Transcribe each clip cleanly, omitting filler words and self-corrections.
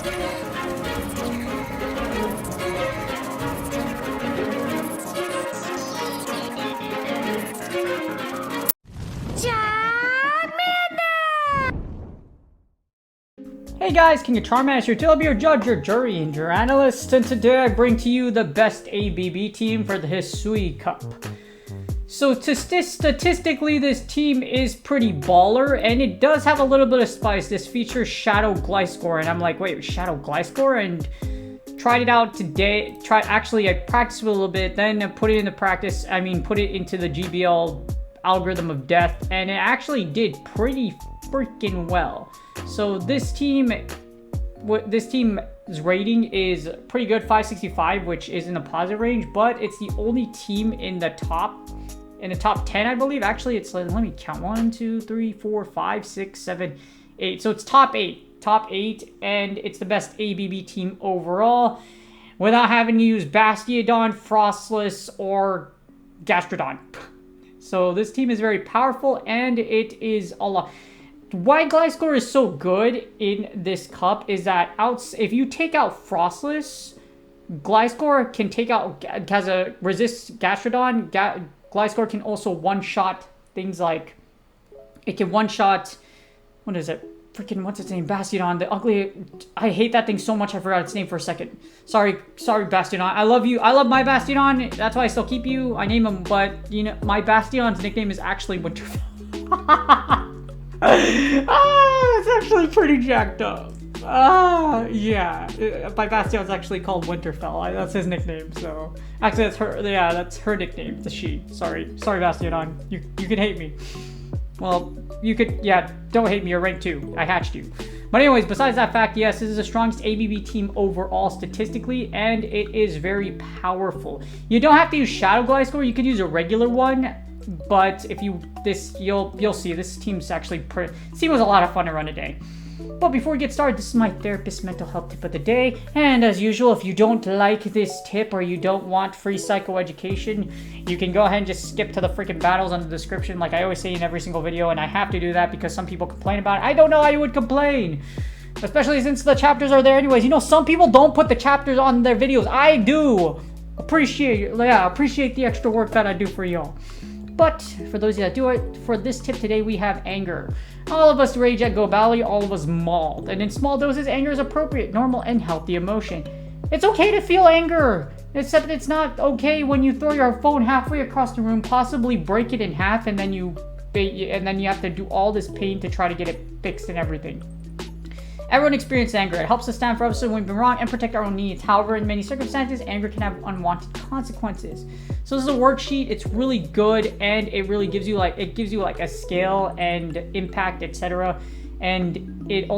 Hey guys, King of Charmander here. I'll be your judge, your jury, and your analyst, and today I bring to you the best ABB team for the Hisui Cup. So statistically, this team is pretty baller, and it does have a little bit of spice. This features Shadow Gliscor, and I'm like, wait, Shadow Gliscor? And tried it out today. Actually, I practiced it a little bit, then put it into practice. put it into the GBL algorithm of death, and it actually did pretty freaking well. So this team's rating is pretty good, 565, which is in the positive range, but it's the only team in the top 10, I believe. Actually, it's, let me count, 1, 2, 3, 4, 5, 6, 7, 8. So it's top 8, and it's the best ABB team overall without having to use Gastrodon, Froslass, or Gastrodon. So this team is very powerful, and it is a lot. Why Gliscor is so good in this cup is that if you take out Froslass, Gliscor can take out, has a resist Gastrodon. Gliscor can also one-shot things like, it can one-shot, what is it? Freaking, what's its name? Bastiodon, the ugly, I hate that thing so much I forgot its name for a second. Sorry Bastiodon, I love you, I love my Bastiodon, that's why I still keep you, I name him, but, you know, my Bastiodon's nickname is actually Winterfell. It's actually pretty jacked up. Yeah, my Bastion's actually called Winterfell. That's his nickname. So actually, that's her. Yeah, that's her nickname. It's a she. Sorry, Bastion. You can hate me. Well, you could. Yeah, don't hate me. You're ranked 2. I hatched you. But anyways, besides that fact, yes, this is the strongest ABB team overall statistically, and it is very powerful. You don't have to use Shadow Gliscor. You could use a regular one. But if you you'll see this team's actually was a lot of fun to run today. But before we get started, this is my therapist mental health tip of the day. And as usual, if you don't like this tip or you don't want free psychoeducation, you can go ahead and just skip to the freaking battles on the description, like I always say in every single video. And I have to do that because some people complain about it. I don't know why you would complain, especially since the chapters are there anyways. You know, some people don't put the chapters on their videos. I do. Appreciate the extra work that I do for y'all. But for those of you that do it, for this tip today, we have anger. All of us rage at Go Valley, all of us mauled. And in small doses, anger is appropriate, normal, and healthy emotion. It's okay to feel anger, except it's not okay when you throw your phone halfway across the room, possibly break it in half, and then you have to do all this pain to try to get it fixed and everything. Everyone experiences anger. It helps us stand for others when we've been wrong and protect our own needs. However, in many circumstances, anger can have unwanted consequences. So this is a worksheet. It's really good, and it really gives you like a scale and impact, etc. And it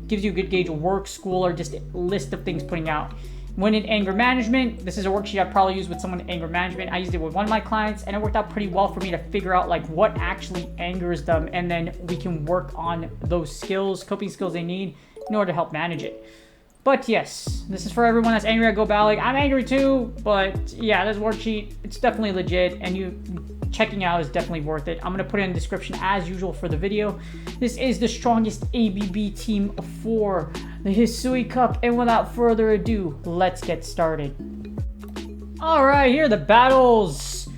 gives you a good gauge of work, school, or just a list of things putting out. When in anger management, this is a worksheet I'd probably use with someone in anger management. I used it with one of my clients, and it worked out pretty well for me to figure out like what actually angers them, and then we can work on those skills, coping skills they need in order to help manage it. But yes, this is for everyone that's angry at Go Valley. I'm angry too, but yeah, this worksheet, it's definitely legit, and you checking out is definitely worth it. I'm going to put it in the description as usual for the video. This is the strongest ABB team for the Hisui Cup, and without further ado, let's get started. Alright, here are the battles.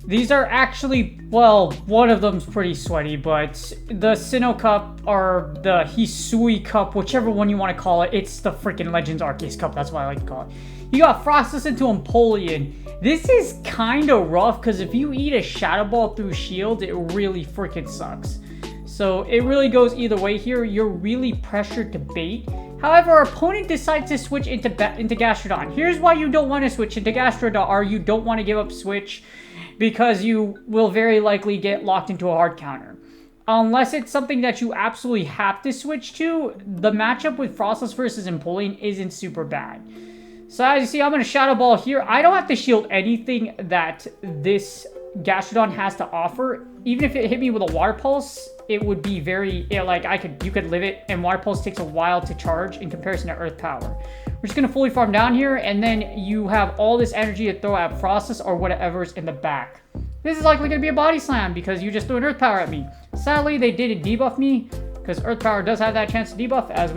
These are actually, well, one of them's pretty sweaty, but the Sinnoh Cup or the Hisui Cup, whichever one you want to call it, it's the freaking Legends Arceus Cup, that's what I like to call it. You got Froslass into Empoleon. This is kind of rough, because if you eat a Shadow Ball through Shield, it really freaking sucks. So it really goes either way here. You're really pressured to bait. However, our opponent decides to switch into Gastrodon. Here's why you don't want to switch into Gastrodon, or you don't want to give up switch, because you will very likely get locked into a hard counter. Unless it's something that you absolutely have to switch to, the matchup with Froslass versus Empoleon isn't super bad. So as you see, I'm going to Shadow Ball here. I don't have to shield anything that this Gastrodon has to offer. Even if it hit me with a Water Pulse, it would be very, you could live it, and Water Pulse takes a while to charge in comparison to Earth Power. We're just going to fully farm down here, and then you have all this energy to throw at Froslass or whatever's in the back. This is likely going to be a Body Slam because you just threw an Earth Power at me. Sadly, they didn't debuff me because Earth Power does have that chance to debuff, as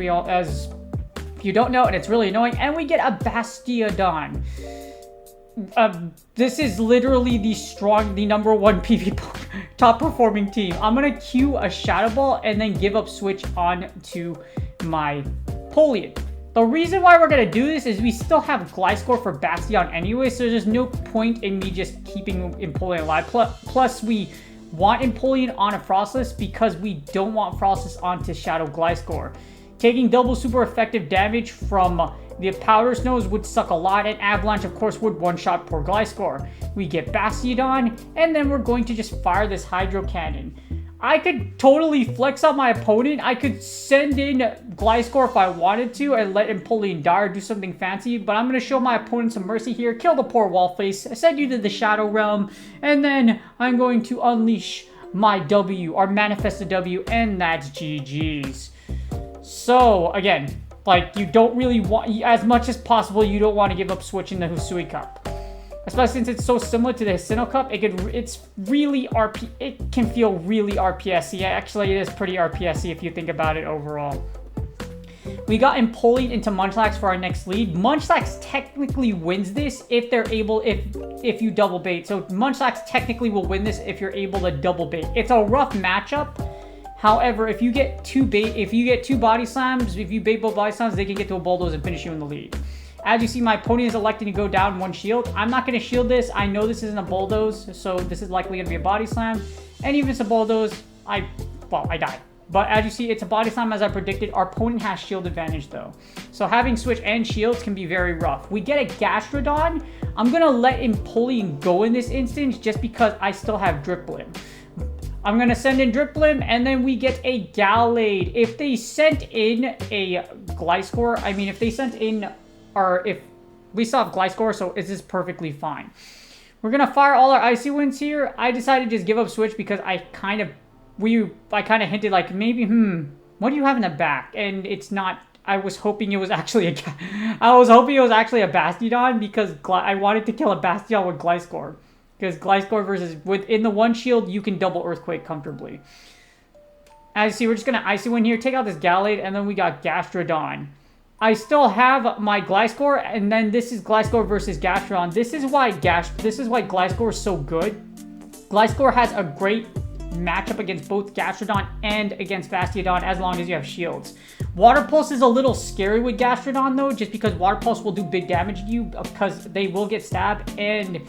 If you don't know, and it's really annoying. And we get a Bastiodon. This is literally the #1 PvP top performing team. I'm gonna queue a Shadow Ball and then give up switch on to my Empoleon. The reason why we're gonna do this is we still have Gliscor for Bastiodon anyway, so there's no point in me just keeping Empoleon alive. Plus, we want Empoleon on a Froslass because we don't want Froslass onto Shadow Gliscor. Taking double super effective damage from the Powder Snows would suck a lot, and Avalanche, of course, would one-shot poor Gliscor. We get Bastiodon, and then we're going to just fire this Hydro Cannon. I could totally flex on my opponent. I could send in Gliscor if I wanted to and let Empoleon die or do something fancy, but I'm going to show my opponent some mercy here, kill the poor Wallface, send you to the Shadow Realm, and then I'm going to unleash my W, or manifest the W, and that's GG's. So, again, like, you don't really want, as much as possible, you don't want to give up switching the Hisui Cup. Especially since it's so similar to the Sinnoh Cup, it's really it can feel really RPSy. Actually, it is pretty RPSy if you think about it overall. We got Empoleon into Munchlax for our next lead. Munchlax technically wins this if they're able, if you double bait. So Munchlax technically will win this if you're able to double bait. It's a rough matchup. However, if you get two body slams, if you bait both body slams, they can get to a bulldoze and finish you in the lead. As you see, my opponent is electing to go down 1 shield. I'm not going to shield this. I know this isn't a bulldoze, so this is likely going to be a body slam. And even if it's a bulldoze, I die. But as you see, it's a body slam as I predicted. Our opponent has shield advantage though. So having switch and shields can be very rough. We get a Gastrodon. I'm going to let Empoleon go in this instance just because I still have Dripblim. I'm going to send in Dripblim, and then we get a Gallade. If they sent in a Gliscor, if they sent in, or if we still have Gliscor, so this is perfectly fine. We're going to fire all our Icy Winds here. I decided to just give up switch because I kind of hinted like, maybe, what do you have in the back? And it's not, I was hoping it was actually a Bastiodon because I wanted to kill a Bastiodon with Gliscor. Because Gliscor versus, within the 1 shield, you can double Earthquake comfortably. As you see, we're just going to Icy Wind here, take out this Gallade, and then we got Gastrodon. I still have my Gliscor, and then this is Gliscor versus Gastrodon. This is why Gliscor is so good. Gliscor has a great matchup against both Gastrodon and against Bastiodon as long as you have shields. Water Pulse is a little scary with Gastrodon, though, just because Water Pulse will do big damage to you because they will get stabbed, and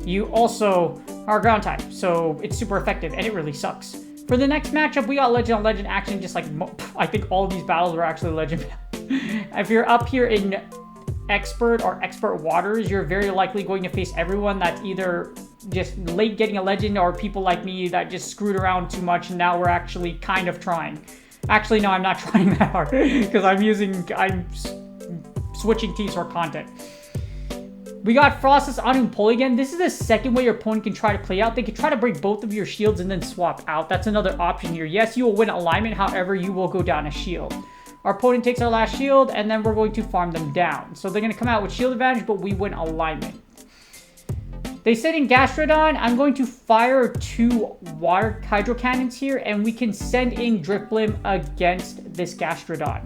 you also are ground type, so it's super effective, and it really sucks. For the next matchup, we got Legend on Legend action, just like, I think all of these battles were actually Legend. If you're up here in Expert or Expert Waters, you're very likely going to face everyone that's either just late getting a Legend or people like me that just screwed around too much, and now we're actually kind of trying. Actually, no, I'm not trying that hard, because I'm switching teams for content. We got Froslass on Empoleon again. This is the second way your opponent can try to play out. They can try to break both of your shields and then swap out. That's another option here. Yes, you will win alignment. However, you will go down a shield. Our opponent takes our last shield, and then we're going to farm them down. So they're going to come out with shield advantage, but we win alignment. They send in Gastrodon. I'm going to fire 2 water Hydro Cannons here, and we can send in Dripblim against this Gastrodon.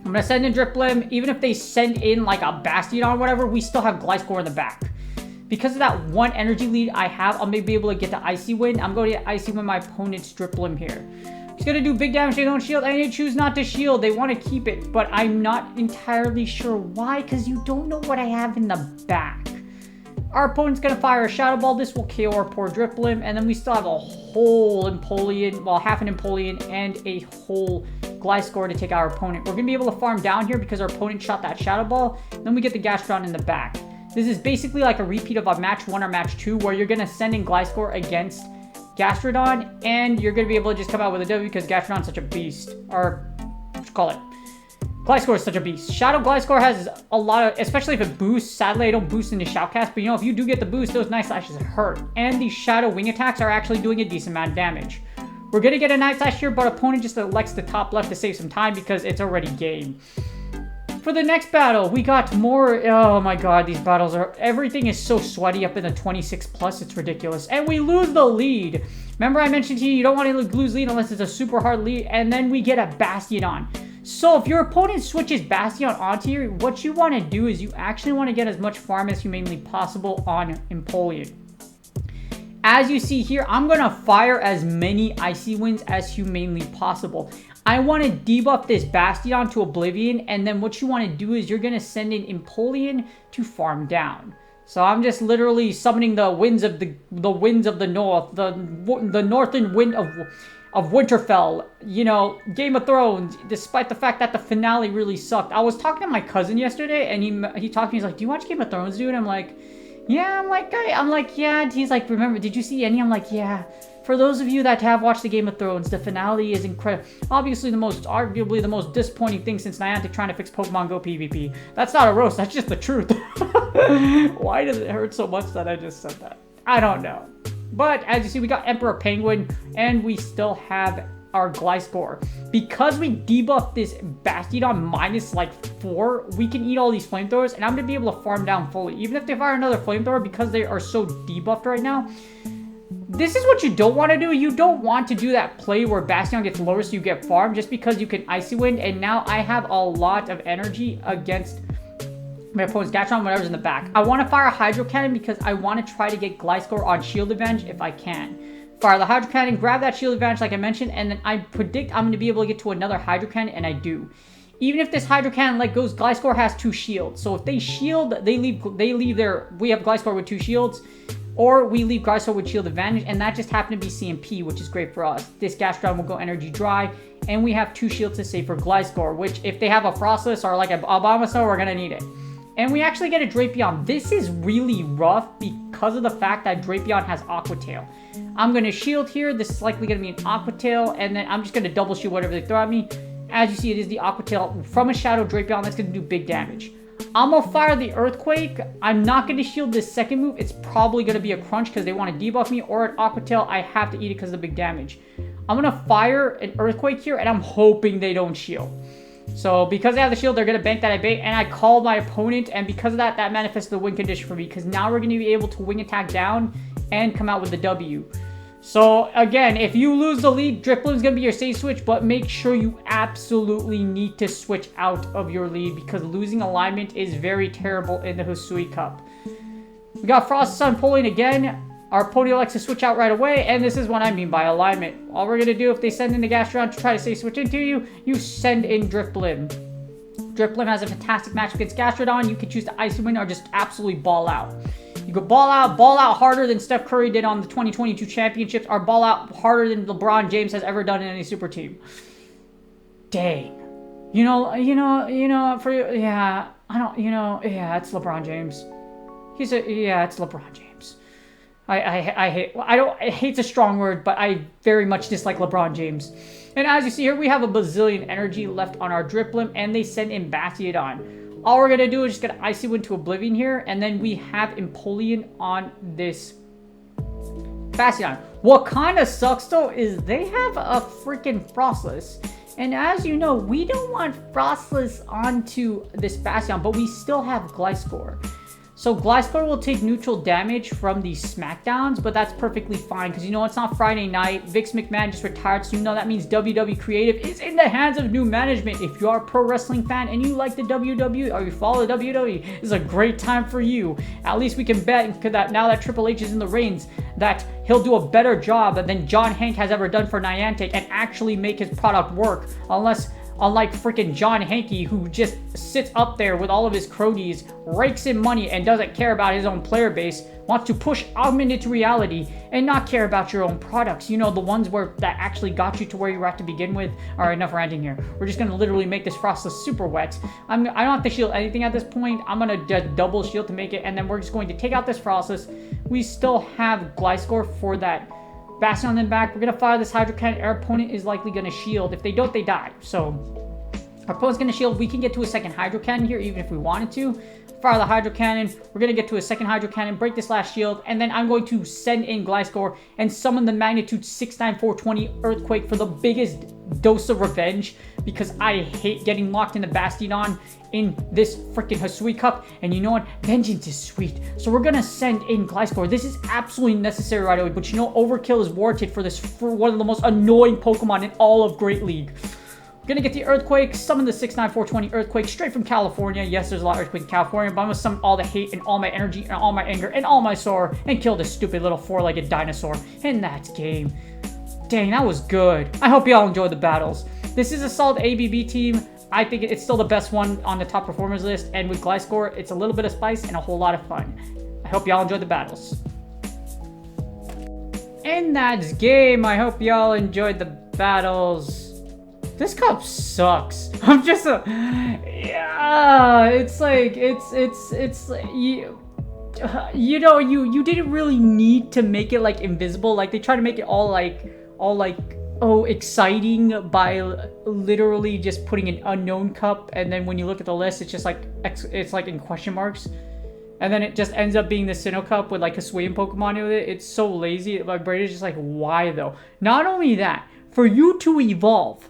I'm going to send in Dripblim. Even if they send in like a Bastiodon or whatever, we still have Gliscor in the back. Because of that 1 energy lead I have, I'll maybe be able to get the Icy Wind. I'm going to get Icy Wind my opponent's Dripblim here. He's going to do big damage to his own shield, and they choose not to shield. They want to keep it, but I'm not entirely sure why, because you don't know what I have in the back. Our opponent's going to fire a Shadow Ball. This will KO our poor Dripblim, and then we still have a whole Empoleon, well, half an Empoleon and a whole Gliscor to take our opponent. We're going to be able to farm down here because our opponent shot that Shadow Ball. Then we get the Gastrodon in the back. This is basically like a repeat of a match 1 or match 2 where you're going to send in Gliscor against Gastrodon, and you're going to be able to just come out with a W because Gastrodon's such a beast. Or, what you call it? Gliscor is such a beast. Shadow Gliscor has a lot of, especially if it boosts. Sadly, I don't boost into Shoutcast, but if you do get the boost, those Night Slashes hurt. And these Shadow Wing attacks are actually doing a decent amount of damage. We're going to get a Night Slash here, but opponent just elects the top left to save some time because it's already game. For the next battle, we got more, oh my god, these battles are, everything is so sweaty up in the 26+, it's ridiculous. And we lose the lead. Remember I mentioned to you, you don't want to lose lead unless it's a super hard lead, and then we get a Bastiodon. So if your opponent switches Bastion onto you, what you want to do is you actually want to get as much farm as humanly possible on Empoleon. As you see here, I'm going to fire as many Icy Winds as humanly possible. I want to debuff this Bastion to Oblivion, and then what you want to do is you're going to send in Empoleon to farm down. So I'm just literally summoning the winds of the north, the northern wind of Winterfell. You know, Game of Thrones, despite the fact that the finale really sucked. I was talking to my cousin yesterday, and he talked to me, he's like, do you watch Game of Thrones, dude? I'm like, yeah. I'm like, yeah. And he's like, remember, did you see any? I'm like, yeah. For those of you that have watched the Game of Thrones, the finale is incredible. Obviously, arguably the most disappointing thing since Niantic trying to fix Pokemon Go PvP. That's not a roast, that's just the truth. Why does it hurt so much that I just said that? I don't know. But as you see, we got Emperor Penguin, and we still have our Gliscor. Because we debuffed this Bastiodon minus like 4, we can eat all these flamethrowers, and I'm going to be able to farm down fully. Even if they fire another flamethrower, because they are so debuffed right now, this is what you don't want to do. You don't want to do that play where Bastion gets lower so you get farm just because you can Icy Wind, and now I have a lot of energy against my opponent's Gastrodon, whatever's in the back. I want to fire a Hydro Cannon because I want to try to get Gliscor on shield advantage if I can. Fire the Hydro Cannon, grab that shield advantage like I mentioned, and then I predict I'm going to be able to get to another Hydro Cannon, and I do. Even if this Hydro Cannon like goes, Gliscor has 2 shields. So if they shield, they leave their, we have Gliscor with 2 shields. Or we leave Gliscor with shield advantage, and that just happened to be CMP, which is great for us. This Gastrodon will go energy dry, and we have 2 shields to save for Gliscor, which if they have a Froslass or like a Abomasnow, we're going to need it. And we actually get a Drapion. This is really rough because of the fact that Drapion has Aqua Tail. I'm going to shield here. This is likely going to be an Aqua Tail, and then I'm just going to double shield whatever they throw at me. As you see, it is the Aqua Tail from a Shadow Drapion that's going to do big damage. I'm going to fire the Earthquake. I'm not going to shield this second move. It's probably going to be a Crunch because they want to debuff me, or an Aqua Tail. I have to eat it because of the big damage. I'm going to fire an Earthquake here, and I'm hoping they don't shield. So because they have the shield, they're going to bank that I bait, and I called my opponent, and because of that, that manifests the win condition for me, because now we're going to be able to wing attack down and come out with the W. So again, if you lose the lead, Drifloon is going to be your safe switch, but make sure you absolutely need to switch out of your lead because losing alignment is very terrible in the Hisui Cup. We got Froslass on Empoleon again. Our opponent likes to switch out right away, and this is what I mean by alignment. All we're going to do, if they send in the Gastrodon to try to safe switch into you, you send in Drifloon. Drifloon has a fantastic match against Gastrodon. You can choose to Icy Wind or just absolutely ball out. You could ball out harder than Steph Curry did on the 2022 championships, or ball out harder than LeBron James has ever done in any super team. Dang. Yeah, it's LeBron James. It's LeBron James. I hate's a strong word, but I very much dislike LeBron James. And as you see here, we have a bazillion energy left on our Driplim, and they send in Bastiodon. All we're going to do is just get Icy Wind to Oblivion here, and then we have Empoleon on this Bastiodon. What kind of sucks, though, is they have a freaking Froslass. And as you know, we don't want Froslass onto this Bastiodon, but we still have Gliscor. So Gliscor will take neutral damage from these smackdowns, but that's perfectly fine because you know it's not Friday night. Vince McMahon just retired, so you know that means WWE Creative is in the hands of new management. If you are a pro wrestling fan and you like the WWE or you follow the WWE, this is a great time for you. At least we can bet that now that Triple H is in the reins, that he'll do a better job than John Hank has ever done for Niantic and actually make his product work, unlike freaking John Hankey, who just sits up there with all of his cronies, rakes in money, and doesn't care about his own player base, wants to push augmented reality and not care about your own products. You know, the ones that actually got you to where you were at to begin with. All right, enough ranting here. We're just going to literally make this Froslass super wet. I don't have to shield anything at this point. I'm going to just double shield to make it, and then we're just going to take out this Froslass. We still have Gliscor for that Bastion in the back. We're going to fire this Hydro Cannon. Our opponent is likely going to shield. If they don't, they die. So our opponent's going to shield. We can get to a second Hydro Cannon here, even if we wanted to. Fire the Hydro Cannon. We're going to get to a second Hydro Cannon, break this last shield, and then I'm going to send in Gliscor and summon the magnitude 69420 Earthquake for the biggest dose of revenge, because I hate getting locked in the Bastiodon in this freaking Hisui Cup. And you know what? Vengeance is sweet. So we're going to send in Gliscor. This is absolutely necessary right away, but you know, overkill is warranted for one of the most annoying Pokemon in all of Great League. Gonna get the Earthquake, summon the 69420 Earthquake straight from California. Yes, there's a lot of Earthquake in California, but I'm gonna summon all the hate and all my energy and all my anger and all my sorrow and kill this stupid little four-legged dinosaur. And that's game. Dang, that was good. I hope y'all enjoyed the battles. This is a solid ABB team. I think it's still the best one on the top performers list, and with Gliscor, it's a little bit of spice and a whole lot of fun. I hope y'all enjoyed the battles. And that's game. I hope y'all enjoyed the battles. This cup sucks. I'm just yeah, it's like, you know, you didn't really need to make it like invisible. Like they try to make it all like, oh, exciting by literally just putting an unknown cup. And then when you look at the list, it's just like, it's like in question marks. And then it just ends up being the Sinnoh Cup with like Hisuian Pokemon with it. It's so lazy. My brain is just like, why though? Not only that, for you to evolve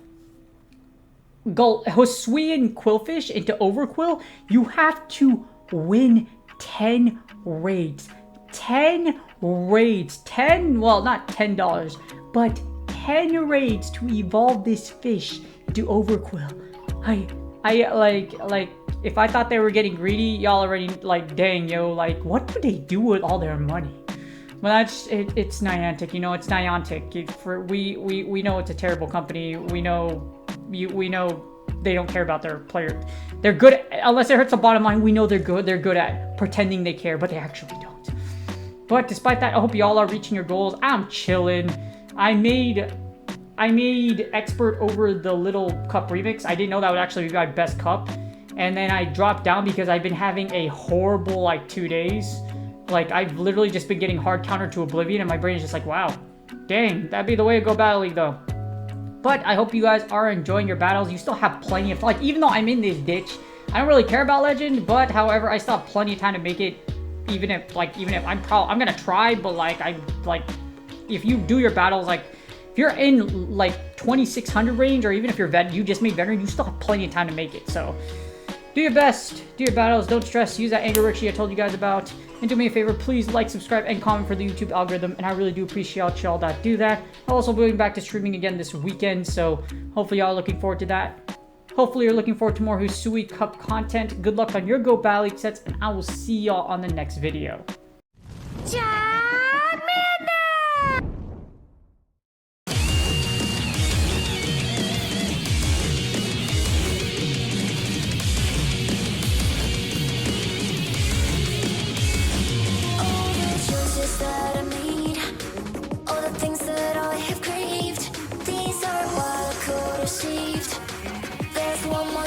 Hisuian Quillfish into Overquill, you have to win 10 raids. 10 raids. 10, well, not $10, but 10 raids to evolve this fish into Overquill. I like, if I thought they were getting greedy, y'all already like, dang, yo, like, what do they do with all their money? Well, that's it's Niantic, you know, it's Niantic. We know it's a terrible company. We know they don't care about their player. They're good unless it hurts the bottom line. We know they're good. They're good at pretending they care, but they actually don't. But despite that, I hope y'all are reaching your goals. I'm chilling. I made expert over the little cup remix. I didn't know that would actually be my best cup, and then I dropped down because I've been having a horrible like 2 days. Like I've literally just been getting hard countered to oblivion, and my brain is just like, wow, dang, that'd be the way to go Battle League though. But I hope you guys are enjoying your battles. You still have plenty of, like, even though I'm in this ditch, I don't really care about Legend, but however, I still have plenty of time to make it. Even if I'm gonna try, but if you do your battles, like, if you're in like 2600 range, or even if you just made veteran, you still have plenty of time to make it. So do your best, do your battles, don't stress, use that anger worksheet I told you guys about. And do me a favor, please like, subscribe, and comment for the YouTube algorithm, and I really do appreciate y'all that do that. I'll also be going back to streaming again this weekend, so hopefully y'all are looking forward to that. Hopefully you're looking forward to more Hisui Cup content. Good luck on your Go Battle League sets, and I will see y'all on the next video. That I made, all the things that I have craved, these are what I could have saved.